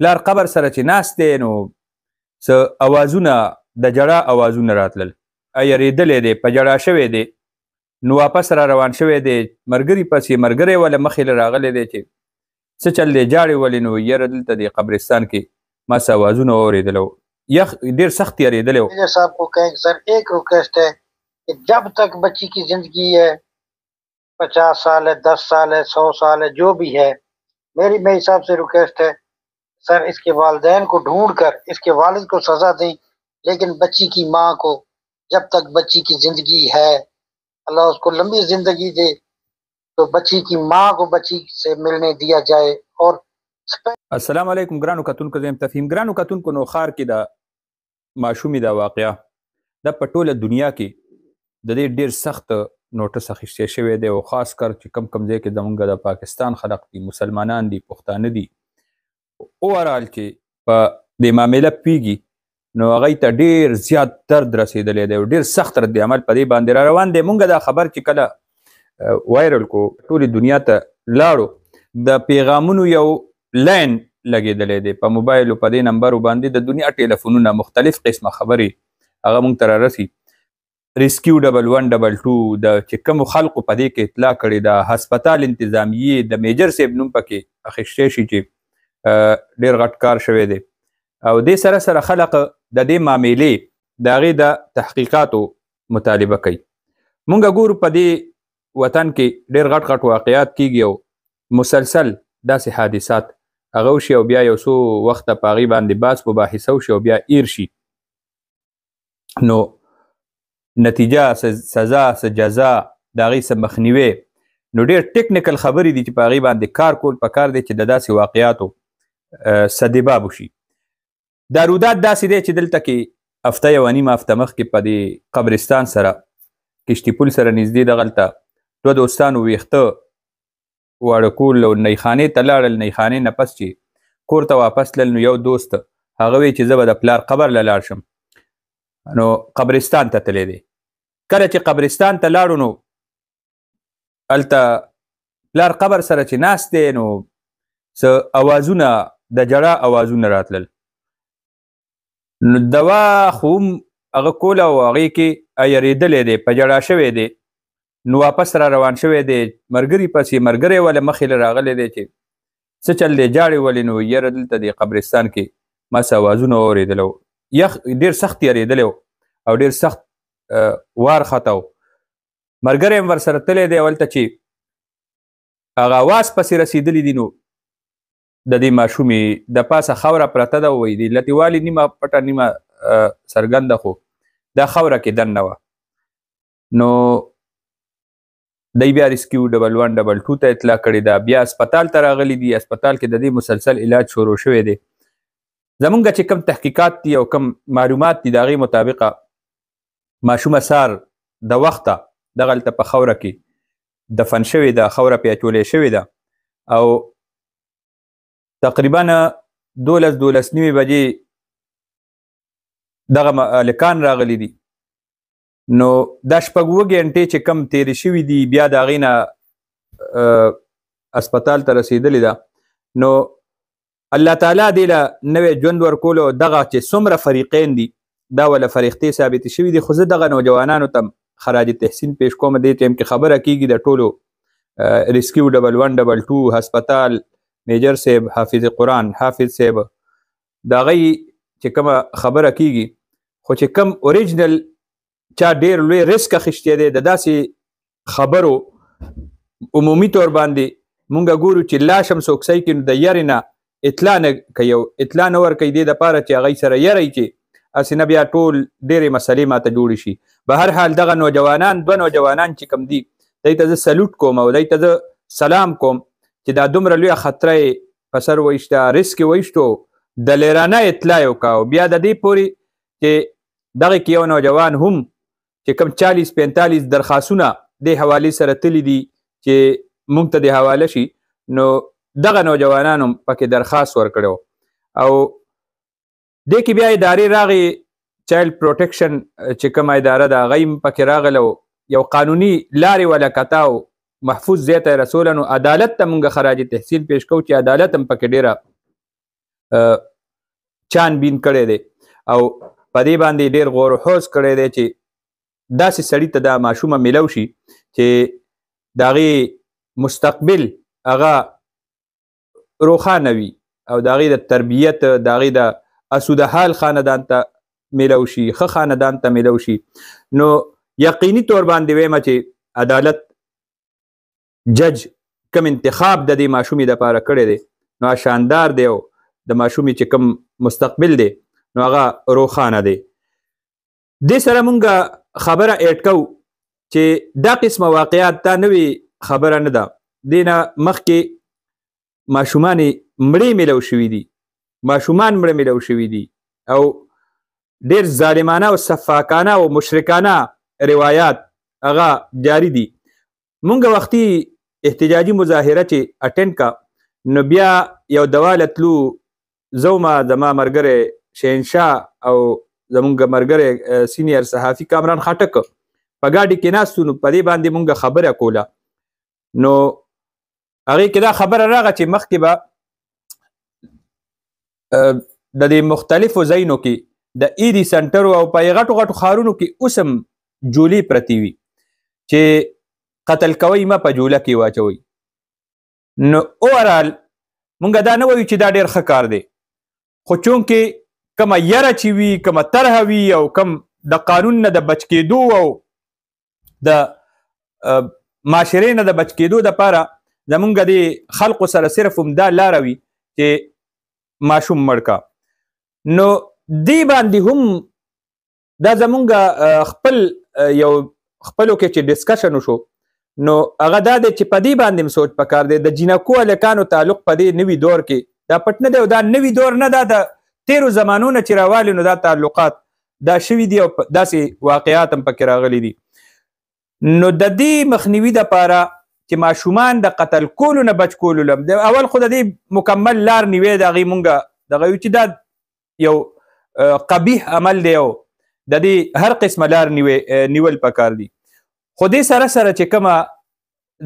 پلار قبر سره چې ناست دی نو څه اوازونه د جړا اوازونه راتلل، یریدلی دی، په جړا شوی دی، نو واپس را روان شوی دی، ملګري پسې ملګری ولې مخې له راغلی دی چې څه چل دی، جاړې ولې، نو یره دلته دی قبرستان کې ما څه اوازونه واورېدلی و، یخ ډېر سخت یریدلی و. صاحب کو کہیں سر ایک ریکویسٹ ہے کہ جب تک بچی کی زندگی ہے 50 سال ہے 10 سال ہے 100 سال ہے جو بھی ہے، میری صاحب سے ریکویسٹ ہے سر اس کے والدین کو ڈھونڈ کر اس کے والد کو سزا دیں، لیکن بچی کی ماں کو جب تک بچی کی زندگی ہے اللہ اس کو لمبی زندگی دے تو بچی کی ماں کو بچی سے ملنے دیا جائے. اور السلام علیکم ګرانو کتونکو، زه یم تفهیم. ګرانو کتونکو، نو ښار کې د ماشومې دا واقعه دا په ټوله دنیا کې د دې ډېر سخت نوټس اخیستی شوی دی، او خاص کر چې کم ځای کې زموږ د پاکستان خلق دي، مسلمانان دي، پښتانه دي، اوورال چې په دې معامله پوهېږي نو هغوی ته ډېر زیات درد رسېدلی دی او ډېر سخت رد عمل په دې باندې را روان دی. مونږ دا خبر چې کله وایرل کو ټولې دنیا ته لاړو، د پیغامونو یو لاین لګېدلی دی په موبایلو، په دې نمبرو باندې د دنیا ټلیفونونه مختلف قسمه خبرې هغه مونږ ته رارسي. ریسکیو 1122 د چې کومو خلقو په دې کې اطلاع کړې ده، هسپتال انتظامیې د میجر صاحب نوم پکې اخیستی شي چې ډېر غټ کار شوی دی، او دې سره سره خلق د دې معاملې د هغې د تحقیقاتو مطالبه کوي. مونږ ګورو په دې وطن کې ډېر غټ واقعات کیږي او مسلسل داسې حادثات هغه وشي او بیا یو څو وخته په هغې باندې باز مباحثه وشي او بیا ایر شي، نو نتیجه سزا جزا د هغې څه مخنیوی، نو ډېر ټیکنیکل خبرې دي چې په هغې باندې کار کول پکار دی چې د داسې واقعاتو سدباب وشي. دارودات داسې دی چې دلته کې هفته یوه نیمه هفته مخکې په دې قبرستان سره کشتي پل سره نږدې دغلته دوه دوستانو ویښته واړه کول او نیخانې ته لاړل. نیخانې نه پس چې کور ته واپس تلل نو یو دوست هغه وی چې زه به د پلار قبر له لاړ شم، نو قبرستان ته تللی دی. کله چې قبرستان ته لاړو نو هلته پلار قبر سره چې ناست دی نو څه اوازونه د جړا اوازونه راتلل، نو دوا خو هم هغه کوله او هغې کې یریدلی دی، په جړا شوی دی، نو واپس را روان شوی دی، ملګري پسې ملګری ولې مخې له راغلی دی چې څه چل دی، جاړې ولې، نو یره دلته دی قبرستان کې ما څه اوازونه واورېدلی و، یخ ډېر سخت یریدلی و او ډېر سخت وارخطه و. ملګری هم ورسره تللی دی، هلته چې هغه اواز پسې رسېدلی دي نو د دې ماشومې د پاسه خاوره پرته ده، وایي د لتیوالي نیمه پټه نیمه څرګنده، خو دا خاوره کې دننه وه. نو دی بیا ریسکیو 1122 ته اطلاع کړې ده، بیا هسپتال ته راغلي دي، هسپتال کې د دې مسلسل علاج شروع شوی دی. زمونږ چې کوم تحقیقات دي او کوم معلومات دي د هغې مطابقه ماشومه سار د وخته دغلته په خاوره کې دفن شوې ده، خاوره پې اچولې شوې ده، او تقریبا 12 نیمې بجې دغه هلکان راغلي دي، نو دا شپږ اووه ګنټې چې کم تېرې شوي دي بیا د هغې نه هسپتال ته رسېدلې ده، نو الله تعالی دې له نوی ژوند ورکولو دغه چې څومره فریقین دي دا وله فریختې ثابتې شوي دي، خو زه دغه نوجوانانو ته خراج تحسین پیش کوم. دې ټایم کې خبره کېږي د ټولو ریسکیو 1122 هسپتال، میجر صاحب، حافظ قرآن حافظ صاحب، د هغوی چې کومه خبره کېږي، خو چې کوم اوریجنل چا ډېر لوی ریسک اخیستی دی د داسې خبرو عمومي طور باندې مونږ ګورو چې لاش هم څوک صحیح کړي نو د یرې نه اطلاع نه کوي او اطلاع نه ورکوي دې دپاره چې هغوی سره یری چې هسې نه بیا ټول ډېرې مسلې ماته جوړې شي. به هر حال دغه نوجوانان دوه نوجوانان چې کوم دي دی ته زه سلوټ کوم او دی ته زه سلام کوم چې دا دومره لویه خطره یې په سر وایسته، ریسک یې وایستو، دلیرانه اطلاع یې وکړه، او بیا د دې پورې چې دغې کې یو نوجوان هم چې کوم 40-45 درخواستونه دې حوالې سره تللي دي چې موږ ته دې حواله شي، نو دغه نوجوانانو پکې درخواست ورکړی و، او دې کې بیا ادارې راغې، چایلډ پروټیکشن چې کومه اداره ده هغه هم پکې راغله، یو قانوني لارې وله کته او محفوظ ځای ته یې رسوله، نو عدالت ته موږ خراج تحسین پیش کوو چې عدالت هم پکې ډېره چانبین کړی دی او په دې باندې ډېر غور و خوض کړی دی چې داسې سړي ته دا ماشومه میلو شي چې د هغې مستقبل هغه روښانه وي او د هغې د تربیت د هغې د اسوده حال خاندان ته میلو شي، ښه خاندان ته میلو شي. نو یقیني طور باندې ویمه چې عدالت جج کم انتخاب د دې ماشومې دپاره کړی دی نو شاندار دی او د ماشومې چې کم مستقبل دی نو هغه روښانه دی. دې سره مونږ خبره ایډ کوو چې دا قسمه واقعات دا نوې خبره نه ده. دې نه مخکې ماشومانې مړې میلو شوي دي، ماشومان مړه میلو شوي دي او ډېر ظالمانه او سفاکانه او مشرکانه روایات هغه جاری دي. مونږ وختي احتجاجي مظاهره چې اټینډ کا نو بیا یو دواله تلو زوما زما ملګری شهنشاه او زمونږ ملګری سینیر صحافي کامران خټک په ګاډي کې ناستو نو په دې باندې مونږ خبره کوله. نو هغې کې دا خبره راغله چې مخکې به د دې مختلفو ځایونو کې د ایدي سنټرو او په غټو غټو ښارونو کې اوس هم جولې پرتې وي چې قتل کوئ مه په جوله کې واچوئ. نو اوورال مونږ دا نه وایو چې دا ډېر ښه کار دی، خو چونکې کومه یره چې وي، کومه طرحه وي او کوم د قانون نه د بچ کېدو او د معاشرې نه د بچ کېدو دپاره زمونږ د خلقو سره صرف همدا لاره وي چې ماشوم مړ کا. نو دې باندې هم دا زمونږ خپل یو خپلو کې چې ډسکشن وشو نو هغه دا دی چې په دې باندې هم سوچ پکار دی. د جینکو هلکانو تعلق په دې نوي دور کې دا پټ نه دی او دا نوي دور نه دا د تیرو زمانو نه چې راوالي نو دا تعلقات دا شوي دي او داسې واقعات هم پکې راغلي دي. نو د دې مخنیوي دپاره چې ماشومان د قتل کولو نه بچ کولو لم اول خو د دې مکمل لار نیوی د هغې مونږ دغه یو چې دا یو قبیح عمل دی او د دې هر قسمه لار نیول پکار دي. خو دې سره سره چې کومه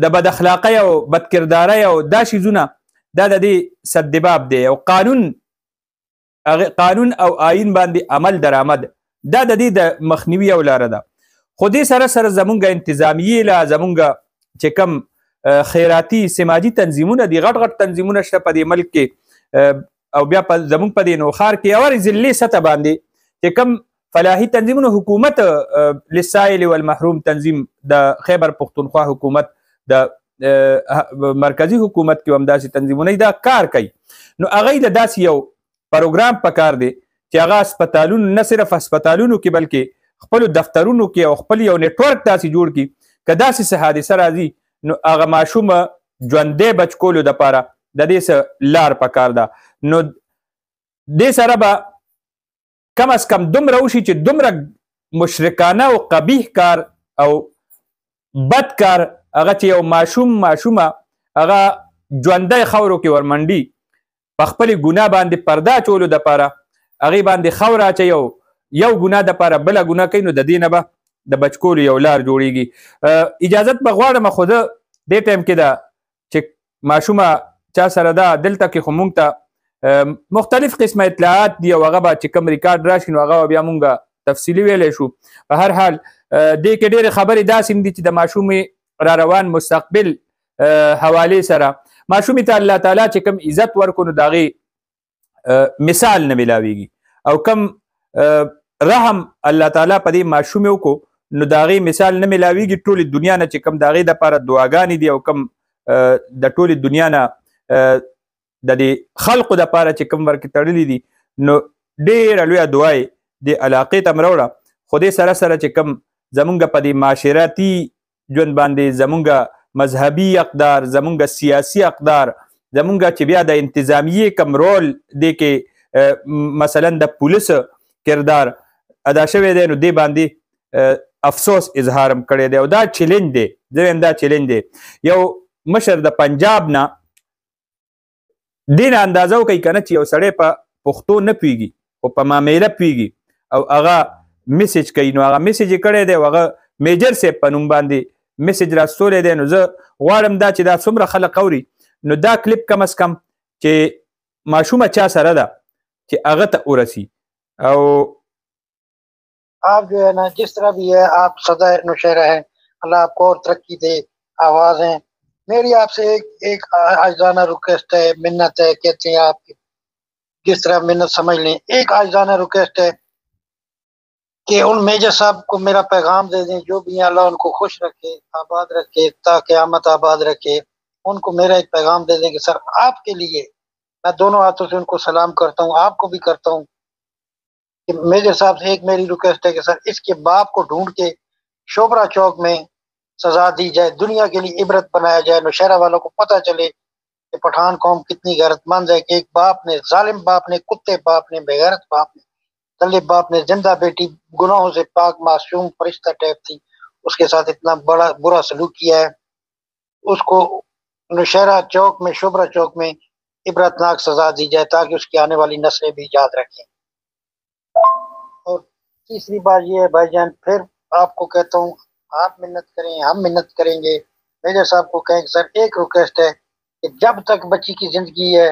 د بد اخلاقۍ او بد کردارۍ او دا شیزونه دا د دې سدباب دی او قانون او آیین باندې عمل درآمد دا د دې د مخنیوي او لاره ده. خو دې سره سره زمونږ انتظامیې له زمونږ چې کم خیراتي سماجي تنظیمونه دي، غټ غټ تنظیمونه شته په دې ملک کې او بیا زمونږ په دې نوښار کې اول ضلعي سطح باندې چې کم فلاحي تنظیمونه، حکومت للسائل والمحروم تنظیم د خیبر پختونخوا حکومت د مرکزی حکومت کې هم داسې تنظیمونه دا کار کوي. نو هغوی د داسې یو پروګرام پکار دی چې هغه هسپتالونو نه صرف هسپتالونو کې بلکې خپلو دفترونو کې او خپل یو نیټورک داسې جوړ کړي که داسې څه حادثه راځي نو هغه ماشومه ژوندی بچ کولو دپاره د دې څه لار پکار ده. نو دې سره به کم از کم دومره وشي چې دومره مشرکانه او قبیح کار او بد کار هغه چې یو ماشومه هغه ژوندی خاورو کې ورمنډي په خپلې ګناه باندې پرده اچولو دپاره هغې باندې خاوره اچوي او یو ګناه دپاره بله ګناه کوي نو د دې نه به د بچ کولو یو لار جوړیږي. اجازت به غواړم خو زه دې ټایم کې ده چې ماشومه چا سره ده دلته کې خو مونږ ته مختلف قسمه اطلاعات دي او هغه به چې کوم ریکارډ راشي نو هغه بیا مونږ تفصیلي ویلی شو. په هر حال دې کې ډېرې خبرې داسې هم دي چې د ماشومې را روان مستقبل حوالې سره ماشومې ته الله تعالی چې کوم عزت ورکو نو د هغې مثال نه میلاویږي او کوم رحم الله تعالی په دې ماشومې وکړو نو د هغې مثال نه میلاویږي. ټولې دنیا نه چې کوم د هغې دپاره دعاګانې دي او کوم د ټولې دنیا نه د دې خلقو دپاره چې کوم ورکې تړلي دي نو ډېره لویه دعا یې د علاقې ته م راوړه. خو دې سره سره چې کوم زمونږ په دې معاشرتي ژوند باندې زمونږ مذهبي اقدار، زمونږ سیاسي اقدار، زمونږ چې بیا د انتظامیې کم رول دی کې مثلا د پولیس کردار ادا شوی دی نو دې باندې افسوس اظهار هم کړی دی او دا چیلنج دی. زه وایم دا چیلنج دی. یو مشر د پنجاب نه دې نه اندازه وکړئ که نه چې یو سړی په پښتو نه پوهېږي خو په معامله پوهېږي او هغه میسج کوي نو هغه میسج یې کړی دی او هغه میجر صاحب په نوم باندې میسج راستولی دی. نو زه غواړم دا چې دا څومره خلک اوري نو دا کلیپ کم از کم چې ماشومه چا سره ده چې هغه ته ورسی او आप जो है ना जिस तरह भी है आप सदा नौशहरा हैं, अल्लाह आपको और तरक्की दे। आवाज है मेरी आपसे एक आजाना रिक्वेस्ट है, मिन्नत है, कहते हैं आप जिस तरह मिन्नत समझ लें। एक आजाना रिक्वेस्ट है कि उन मेजर साहब को मेरा पैगाम दे दें, जो भी हैं अल्लाह उनको खुश रखे, आबाद रखे, ता क़यामत आबाद रखे। उनको मेरा एक पैगाम दे दें कि सर आपके लिए मैं दोनों हाथों से उनको सलाम करता हूँ, आपको भी करता हूँ कि मेजर साहब से एक मेरी रिक्वेस्ट है कि सर इसके बाप को ढूंढ के शोभरा चौक में सजा दी जाए, दुनिया के लिए इबरत बनाया जाए, नौशहरा वालों को पता चले कि पठान कौम कितनी गैरतमंद है कि एक बाप ने, जालिम बाप ने, कुत्ते बाप ने, बेगैरत बाप ने, तलिब बाप ने जिंदा बेटी गुनाहों से पाक मासूम फरिश्ता टाइप थी, उसके साथ इतना बड़ा बुरा सलूक किया है। उसको नौशहरा चौक में, शोभरा चौक में इबरतनाक सजा दी जाए ताकि उसकी आने वाली नस्लें भी याद रखें। और तीसरी बात ये है भाईजान, फिर आपको कहता हूँ आप मिन्नत करें, हम मिन्नत करेंगे। मेजर साहब को कहें सर एक रिक्वेस्ट है कि जब तक बच्ची की जिंदगी है,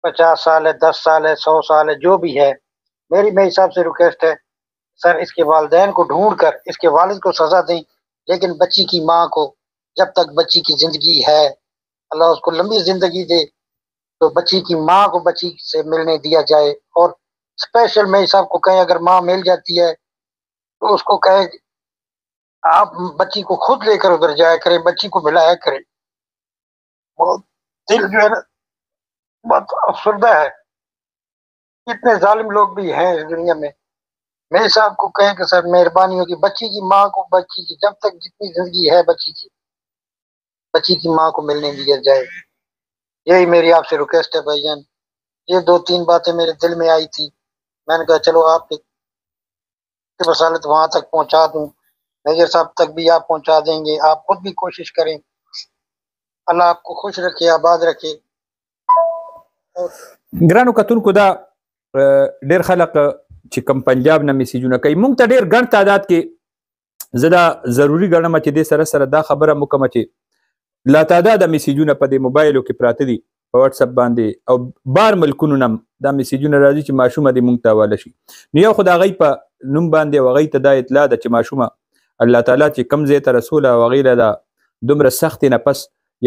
50 साल है, 10 साल है, 100 साल है, जो भी है, मेरे हिसाब से रिक्वेस्ट है सर इसके वालिदैन को ढूंढ कर इसके वालिद को सजा दें, लेकिन बच्ची की माँ को जब तक बच्ची की जिंदगी है, अल्लाह उसको लंबी जिंदगी दे, तो बच्ची की माँ को बच्ची से मिलने दिया जाए। और स्पेशल मेरे साहब को कहें अगर माँ मिल जाती है तो उसको कहें आप बच्ची को खुद लेकर उधर जाया करें, बच्ची को मिलाया करें। बहुत दिल जो है ना बहुत अफसरदा है, इतने जालिम लोग भी हैं इस दुनिया में। मेरे साहब को कहें कि सर मेहरबानी होगी बच्ची की माँ को, बच्ची की जब तक जितनी जिंदगी है बच्ची की माँ को मिलने दिया जाए। यही मेरी आपसे रिक्वेस्ट है भाईजान। ये 2-3 बातें मेरे दिल में आई थी, मैंने कहा चलो आपके वसालत वहां तक पहुंचा दूं, मेजर साहब तक भी आप पहुंचा देंगे। आप खुद भी कोशिश करें, अल्लाह आपको खुश रखे, आबाद रखे। ګرانو کتونکو دا ډېر خلک چې کوم پنجاب نه میسیجونه کوي مونږ ته ډېر ګڼ تعداد کې زه دا ضروري ګڼم چې دې سره سره دا خبره مو کومه چې لا تعداده میسیجونه په دې موبایلو کې پراته دي په واتس اپ باندې او بار ملکونو نه دا میسیجونه راځي چې ماشومه دې مونږ ته حواله شي. نو یو خو د هغوی په نوم باندې او هغوی ته دا اطلاع ده چې ماشومه الله تعالی چې کوم ځای ته رسوله او هغې له دا دومره سختې نه پس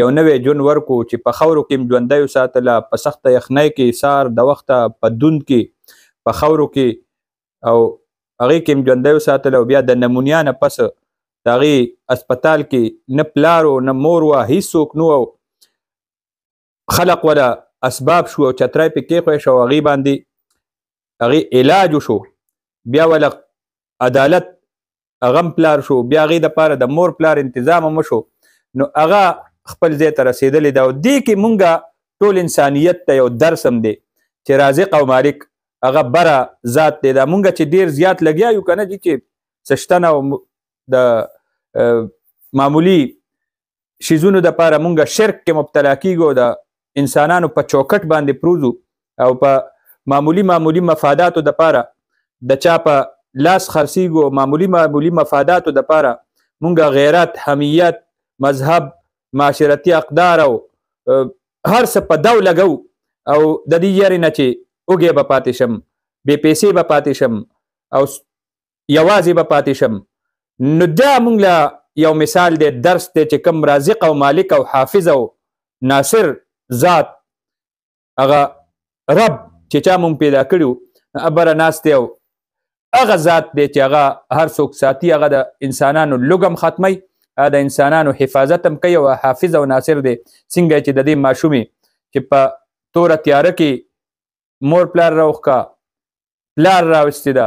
یو نوی ژوند ورکو چې په خاورو کې ژوندی وساتله، په سخته یخنۍ کې سهار د وخته په دوند کې په خاورو کې او هغې کې ژوندی وساتله او بیا د نمونیا نه پس د هغې اسپتال کې نه پلار و نه مور وه، هېڅوک نه و، خلق وله اسباب شو او چتری پې کېښوی شو او هغې باندې هغې علاج وشو، بیا وله عدالت هغه هم پلار شو، بیا هغې دپاره د مور پلار انتظام هم وشو. نو هغه خپل ځای ته رسېدلې ده او دې کې مونږه ټول انسانیت ته یو درس هم دی چې رازق او مالک هغه بره ذات دی. دا مونږه چې ډېر زیات لګیا یو که نه دي چې څه شته نه او د معمولي شیزونو دپاره مونږه شرک کې مبتلا کیږو، د انسانانو په چوکټ باندې پروزو او په معمولي مفاداتو دپاره د چا په لاس خرڅیږو، معمولي مفاداتو دپاره مونږه غیرت، حمیت، مذهب، معاشرتي اقدار او هر څه په دو لګو او د دې یارې نه چې اوږې به پاتې شم، بې پیسې به پاتې شم او یوازې به پاتې شم. نو دا مونږ له یو مثال دی، درس دی چې کوم رازق او مالک او حافظ او ناصر ذات هغه رب چې چا مونږ پیدا کړي ابره ناست دی او هغه ذات دی چې هغه هر څوک ساتي، هغه د انسانانو لږ هم ختمی، د انسانانو حفاظت هم کوي او حافظ او ناصر دی. څنګه چې د دې ماشومې چې په توره تیاره کې مور پلار راوښکا، پلار راوستې ده،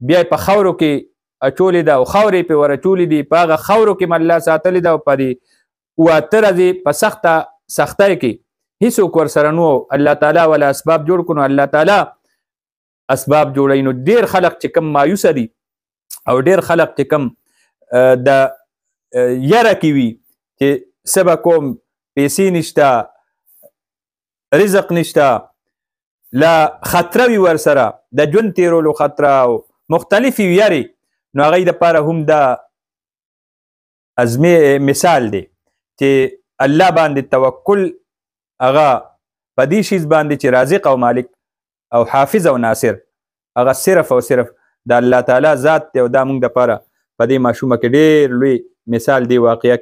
بیا یې په خاورو کې اچولې ده او خاورې پې ور اچولې دي، په هغه خاورو کې م الله ساتلې ده او په دې 78 ورځې په سختۍ کې هېڅوک ورسره نو الله تعالی ولا اسباب جوړ کړو. الله تعالی اسباب جوړوي. نو ډېر خلک چې کم مایوسه دي او ډېر خلک چې کم د یره کې وي چې څه به کوم، پیسې نشته، رزق نشته، لا خطره وي ورسره د ژوند تېرولو خطره او مختلفې یارې، نو هغوی دپاره هم دا مثال دی چې الله باندې توکل هغه په دې شیز باندې چې رازق او مالک او حافظ او ناصر هغه صرف او صرف د الله تعالی ذات دی او دا موږ دپاره په دې ماشومه کې ډېر لوی مثال دی واقعه